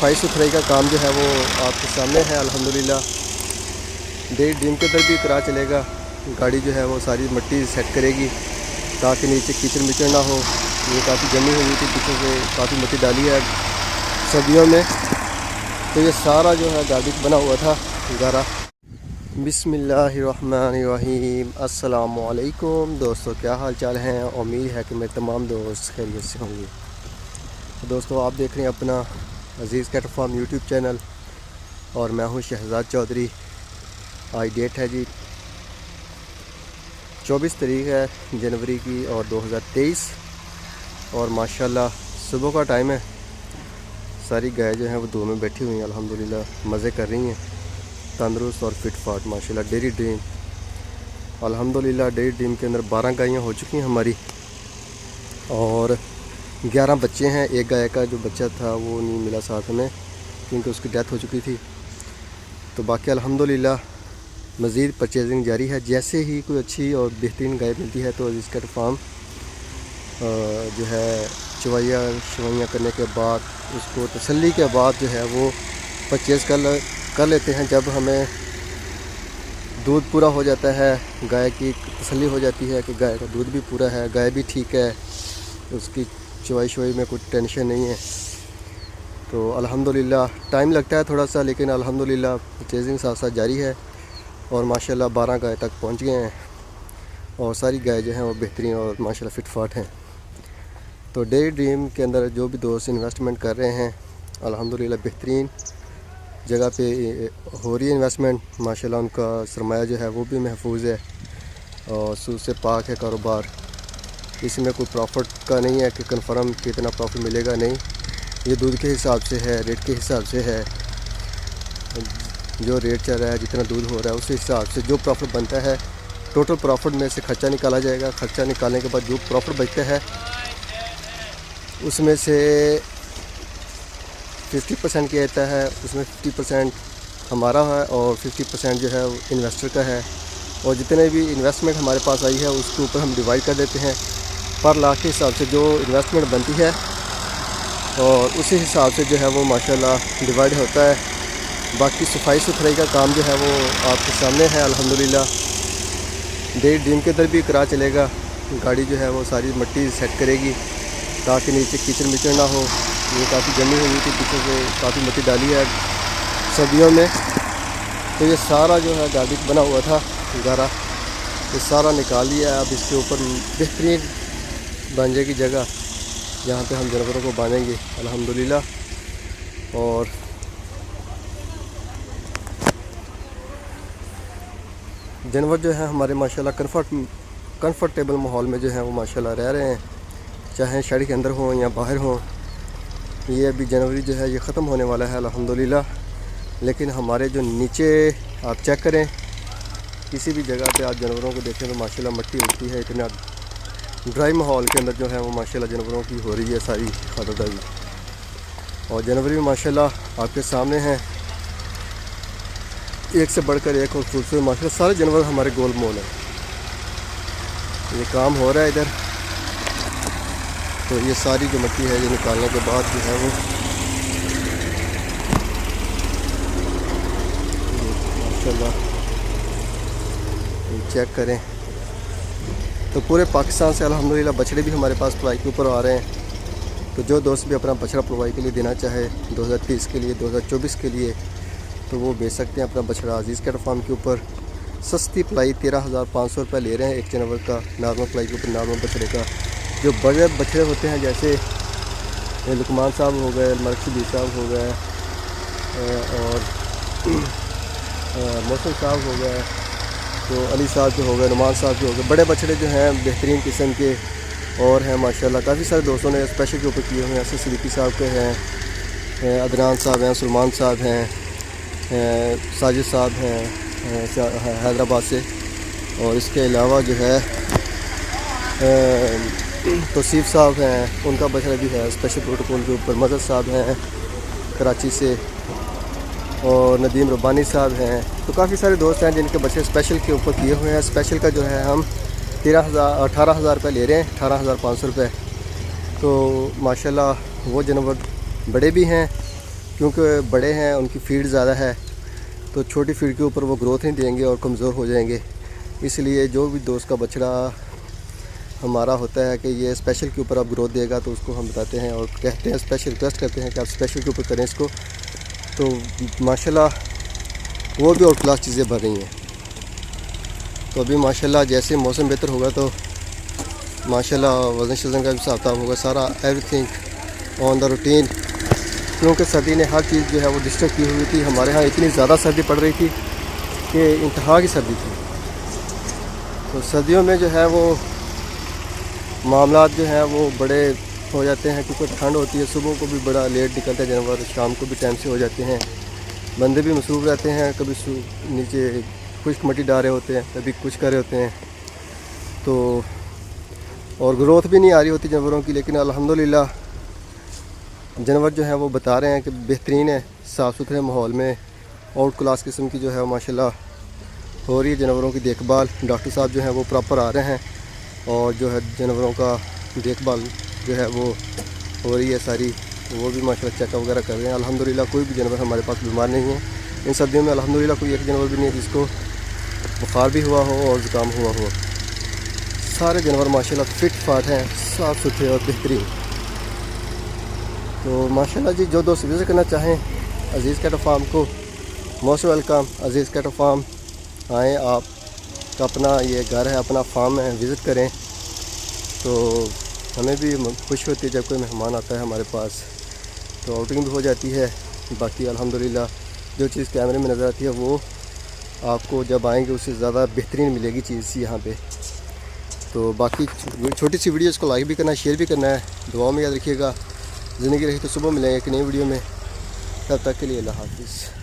सफाई सुथराई का काम जो है वो आपके सामने है अल्हम्दुलिल्लाह। डेढ़ दिन के अंदर भी करा चलेगा। गाड़ी जो है वो सारी मिट्टी सेट करेगी ताकि नीचे कीचड़ मिचड़ ना हो। ये काफ़ी जमी हुई थी, पीछे से काफ़ी मिट्टी डाली है सर्दियों में, तो ये सारा जो है गाड़ी बना हुआ था गारा। बिस्मिल्लाहिर्रहमानिर्रहीम। अस्सलाम वालेकुम दोस्तों, क्या हाल चाल हैं। उम्मीद है कि मेरे तमाम दोस्त खैरियत से होंगे। तो दोस्तों, आप देख रहे हैं अपना अज़ीज़ कैटल फार्म यूट्यूब चैनल और मैं हूं शहजाद चौधरी। आज डेट है जी 24 तारीख है जनवरी की और 2023 और माशाल्लाह सुबह का टाइम है। सारी गाय जो हैं वो दो में बैठी हुई हैं अल्हम्दुलिल्लाह, मज़े कर रही हैं, तंदुरुस्त और फिट फाट माशाल्लाह। डेयरी ड्रीम अल्हम्दुलिल्लाह, डेयरी ड्रीम के अंदर 12 गायें हो चुकी हैं हमारी और 11 बच्चे हैं। एक गाय का जो बच्चा था वो नहीं मिला साथ में क्योंकि उसकी डेथ हो चुकी थी। तो बाकी अल्हम्दुलिल्लाह मज़ीद परचेजिंग जारी है। जैसे ही कोई अच्छी और बेहतरीन गाय मिलती है तो अज़ीज़ कैटल फार्म जो है चवाइयाँ करने के बाद उसको तसल्ली के बाद जो है वो परचेज़ कर लेते हैं। जब हमें दूध पूरा हो जाता है, गाय की तसल्ली हो जाती है कि गाय का दूध भी पूरा है, गाय भी ठीक है, उसकी चवाई में कोई टेंशन नहीं है, तो अल्हम्दुलिल्लाह टाइम लगता है थोड़ा सा, लेकिन अल्हम्दुलिल्लाह परचेजिंग साथ साथ जारी है और माशाल्लाह 12 गाय तक पहुंच गए हैं और सारी गाय जो हैं वो बेहतरीन और माशाल्लाह फिट फाट हैं। तो डेयरी ड्रीम के अंदर जो भी दोस्त इन्वेस्टमेंट कर रहे हैं अल्हम्दुलिल्लाह बेहतरीन जगह पे हो रही है इन्वेस्टमेंट। माशाल्लाह उनका सरमाया जो है वो भी महफूज है और सूद से पाक है कारोबार। इसमें कोई प्रॉफिट का नहीं है कि कन्फर्म कितना प्रॉफिट मिलेगा, नहीं, ये दूध के हिसाब से है, रेट के हिसाब से है। जो रेट चल रहा है, जितना दूध हो रहा है, उस हिसाब से जो प्रॉफिट बनता है टोटल प्रॉफिट में से खर्चा निकाला जाएगा। खर्चा निकालने के बाद जो प्रॉफिट बचता है उसमें से 50% किया जाता है, उसमें 50% हमारा है और 50% जो है इन्वेस्टर का है। और जितने भी इन्वेस्टमेंट हमारे पास आई है उसके ऊपर हम डिवाइड कर देते हैं पर लाख के हिसाब से जो इन्वेस्टमेंट बनती है और उसी हिसाब से जो है वो माशाल्लाह डिवाइड होता है। बाकी सफाई सुथराई का काम जो है वो आपके सामने है अल्हम्दुलिल्लाह। डेढ़ दिन के अंदर भी करा चलेगा। गाड़ी जो है वो सारी मिट्टी सेट करेगी ताकि नीचे कीचड़ मिचड़ ना हो। ये काफ़ी जमी हुई थी, पीछे से काफ़ी मिट्टी डाली है सर्दियों में, तो ये सारा जो है गाड़ी बना हुआ था गारा, ये सारा निकाल लिया है। अब इसके ऊपर बेहतरीन बन जाएगी जगह जहाँ पे हम जानवरों को बांधेंगे अल्हम्दुलिल्लाह। और जानवर जो है हमारे माशाल्लाह कंफर्टेबल माहौल में जो है वो माशाल्लाह रह रहे हैं, चाहे शेड के अंदर हों या बाहर हों। ये अभी जनवरी जो है ये ख़त्म होने वाला है अल्हम्दुलिल्लाह, लेकिन हमारे जो नीचे आप चेक करें, किसी भी जगह पे आप जानवरों को देखें तो माशाल्लाह मिट्टी उगती है। इतना ड्राई माहौल के अंदर जो है वो माशाल्लाह जानवरों की हो रही है सारी खातिरदारी। और जनवरी में माशाल्लाह आपके सामने हैं, एक से बढ़कर एक और खूबसूरत माशाल्लाह सारे जानवर हमारे गोल मोल हैं। ये काम हो रहा है इधर, तो ये सारी जो मिट्टी है ये निकालने के बाद जो है वो माशाल्लाह चेक करें तो पूरे पाकिस्तान से अल्हम्दुलिल्लाह बछड़े भी हमारे पास पलाई के ऊपर आ रहे हैं। तो जो दोस्त भी अपना बछड़ा पलवाई के लिए देना चाहे 2023 के लिए, 2024 के लिए, तो वो बेच सकते हैं अपना बछड़ा अज़ीज़ कैटल फार्म के ऊपर। सस्ती पलाई 13,500 रुपये ले रहे हैं एक जानवर का, नॉर्मल पलाई के ऊपर नॉर्मल बछड़े का। जो बड़े बछड़े होते हैं जैसे लुकमान साहब हो गए, मरकशी साहब हो गए और मौसम साहब हो गए, तो अली साहब जो हो गए, नुमान साहब जो हो गए, बड़े बछड़े जो हैं बेहतरीन किस्म के और हैं माशाल्लाह। काफ़ी सारे दोस्तों ने स्पेशल के ऊपर किए हुए हैं। सिद्दीकी साहब के हैं, अदनान साहब हैं, सलमान साहब हैं, साजिद साहब हैं हैदराबाद से, और इसके अलावा जो है तौसीफ़ साहब हैं, उनका बछड़ा भी है स्पेशल प्रोटोकॉल के ऊपर। मदद साहब हैं कराची से और नदीम रब्बानी साहब हैं। तो काफ़ी सारे दोस्त हैं जिनके बच्चे स्पेशल के ऊपर किए हुए हैं। स्पेशल का जो है हम 18,000 रुपये ले रहे हैं, 18,500 रुपये। तो माशाल्लाह वो जानवर बड़े भी हैं क्योंकि बड़े हैं, उनकी फीड ज़्यादा है, तो छोटी फीड के ऊपर वो ग्रोथ नहीं देंगे और कमज़ोर हो जाएंगे। इसलिए जो भी दोस्त का बछड़ा हमारा होता है कि ये स्पेशल के ऊपर आप ग्रोथ देगा, तो उसको हम बताते हैं और कहते हैं, स्पेशल रिक्वेस्ट करते हैं कि आप स्पेशल के ऊपर करें इसको। तो माशाल्लाह वो भी आउट क्लास चीज़ें बन रही हैं। तो अभी माशाल्लाह जैसे मौसम बेहतर होगा तो माशाल्लाह वज़न शज़न का भी हिसाब किताब होगा, सारा एवरीथिंग ऑन द रूटीन। क्योंकि सर्दी ने हर चीज़ जो है वो डिस्टर्ब की हुई थी। हमारे यहाँ इतनी ज़्यादा सर्दी पड़ रही थी कि इंतहा की सर्दी थी। तो सर्दियों में जो है वो मामलात जो हैं वो बड़े हो जाते हैं, क्योंकि ठंड होती है, सुबह को भी बड़ा लेट निकलते हैं जानवर, शाम को भी टाइम से हो जाते हैं, बंदे भी मसरूफ़ रहते हैं, कभी नीचे खुश्क मट्टी डाल रहे होते हैं, कभी कुछ कर रहे होते हैं। तो और ग्रोथ भी नहीं आ रही होती जानवरों की, लेकिन अल्हम्दुलिल्लाह जानवर जो है वो बता रहे हैं कि बेहतरीन है, साफ़ सुथरे माहौल में आउट क्लास किस्म की जो है माशाल्लाह हो रही है जानवरों की देखभाल। डॉक्टर साहब जो हैं वो प्रॉपर आ रहे हैं और जो है जानवरों का देखभाल जो है वो हो रही है सारी, वो भी माशाल्लाह चेकअप वगैरह कर रहे हैं। अल्हम्दुलिल्लाह कोई भी जानवर हमारे पास बीमार नहीं है। इन सर्दियों में अल्हम्दुलिल्लाह कोई एक जानवर भी नहीं है जिसको बुखार भी हुआ हो और ज़ुकाम हुआ हो। सारे जानवर माशाल्लाह फिट फाट हैं, साफ़ सुथरे और बेहतरीन। तो माशाल्लाह जी, जो दोस्त विज़िट करना चाहें अज़ीज़ कैटल फार्म को, मोस्ट वेलकम। अज़ीज़ कैटल फार्म आएँ, आप का अपना ये घर है, अपना फार्म है, विज़िट करें। तो हमें भी खुशी होती है जब कोई मेहमान आता है हमारे पास, तो आउटिंग भी हो जाती है। बाकी अल्हम्दुलिल्लाह जो चीज़ कैमरे में नज़र आती है वो आपको जब आएंगे उससे ज़्यादा बेहतरीन मिलेगी चीज़ यहाँ पे। तो बाकी छोटी सी वीडियोज़ को लाइक भी करना है, शेयर भी करना है, दुआओं में याद रखिएगा। ज़िंदगी रही तो सुबह मिलेंगे एक नई वीडियो में, तब तक के लिए अल्लाह हाफ़िज़।